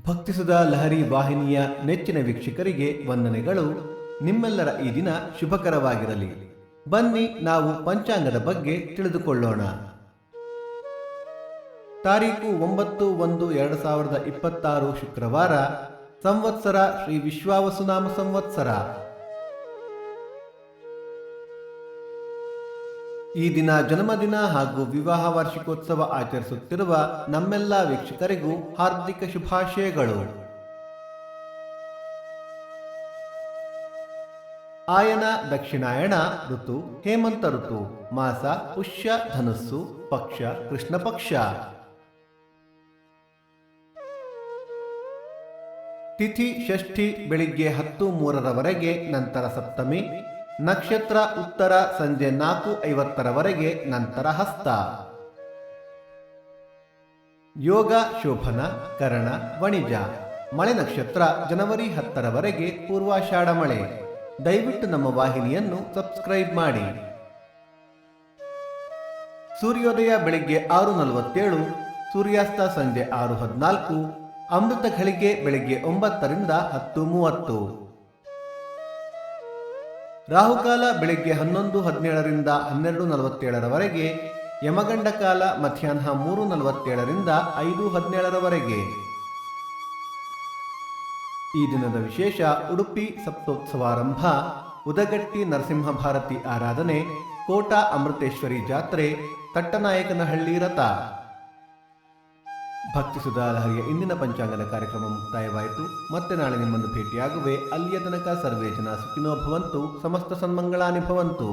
ಭಕ್ತಿಸುಧಾ ಲಹರಿ ವಾಹಿನಿಯ ನೆಚ್ಚಿನ ವೀಕ್ಷಕರಿಗೆ ವಂದನೆಗಳು. ನಿಮ್ಮೆಲ್ಲರ ಈ ದಿನ ಶುಭಕರವಾಗಿರಲಿ. ಬನ್ನಿ ನಾವು ಪಂಚಾಂಗದ ಬಗ್ಗೆ ತಿಳಿದುಕೊಳ್ಳೋಣ. ತಾರೀಕು 9/1/2026 ಶುಕ್ರವಾರ. ಸಂವತ್ಸರ ಶ್ರೀ ವಿಶ್ವಾವಸುನಾಮ ಸಂವತ್ಸರ. ಈ ದಿನ ಜನ್ಮದಿನ ಹಾಗೂ ವಿವಾಹ ವಾರ್ಷಿಕೋತ್ಸವ ಆಚರಿಸುತ್ತಿರುವ ನಮ್ಮೆಲ್ಲ ವೀಕ್ಷಕರಿಗೂ ಹಾರ್ದಿಕ ಶುಭಾಶಯಗಳು. ಆಯನ ದಕ್ಷಿಣಾಯಣ ಋತು ಹೇಮಂತ ಋತು. ಮಾಸ ಪುಷ್ಯ ಧನುಸ್ಸು. ಪಕ್ಷ ಕೃಷ್ಣ ಪಕ್ಷ. ತಿಥಿ ಷಷ್ಠಿ ಬೆಳಿಗ್ಗೆ 10:03 ನಂತರ ಸಪ್ತಮಿ. ನಕ್ಷತ್ರ ಉತ್ತರ ಸಂಜೆ 4:50 ನಂತರ ಹಸ್ತ. ಯೋಗ ಶೋಭನ ಕರಣ ವಣಿಜ. ಮಳೆ ನಕ್ಷತ್ರ ಜನವರಿ 10 ಪೂರ್ವಾಷಾಢ ಮಳೆ. ದಯವಿಟ್ಟು ನಮ್ಮ ವಾಹಿನಿಯನ್ನು ಸಬ್ಸ್ಕ್ರೈಬ್ ಮಾಡಿ. ಸೂರ್ಯೋದಯ ಬೆಳಿಗ್ಗೆ 6:47, ಸೂರ್ಯಾಸ್ತ ಸಂಜೆ 6:14. ಅಮೃತ ಘಳಿಗೆ ಬೆಳಿಗ್ಗೆ 9 ರಿಂದ 10:30. ರಾಹುಕಾಲ ಬೆಳಿಗ್ಗೆ 11:17 ರಿಂದ 12:47. ಯಮಗಂಡ ಕಾಲ ಮಧ್ಯಾಹ್ನ 3:47 ರಿಂದ 5:17. ಈ ದಿನದ ವಿಶೇಷ: ಉಡುಪಿ ಸಪ್ತೋತ್ಸವಾರಂಭ, ಉದಗಟ್ಟಿ ನರಸಿಂಹ ಭಾರತಿ ಆರಾಧನೆ, ಕೋಟ ಅಮೃತೇಶ್ವರಿ ಜಾತ್ರೆ, ತಟ್ಟನಾಯಕನಹಳ್ಳಿ ರಥ. ಭಕ್ತಿಸುಧಾ ಲಹರಿಯ ಇಂದಿನ ಪಂಚಾಂಗದ ಕಾರ್ಯಕ್ರಮ ಮುಕ್ತಾಯವಾಯಿತು. ಮತ್ತೆ ನಾಳೆ ನಿಮ್ಮನ್ನು ಭೇಟಿಯಾಗುವೆ. ಅಲ್ಲಿಯ ತನಕ ಸರ್ವೇ ಜನ ಸುಖಿನೋ ಭವಂತು. ಸಮಸ್ತ ಸನ್ಮಂಗಳಾನಿ ಭವಂತು.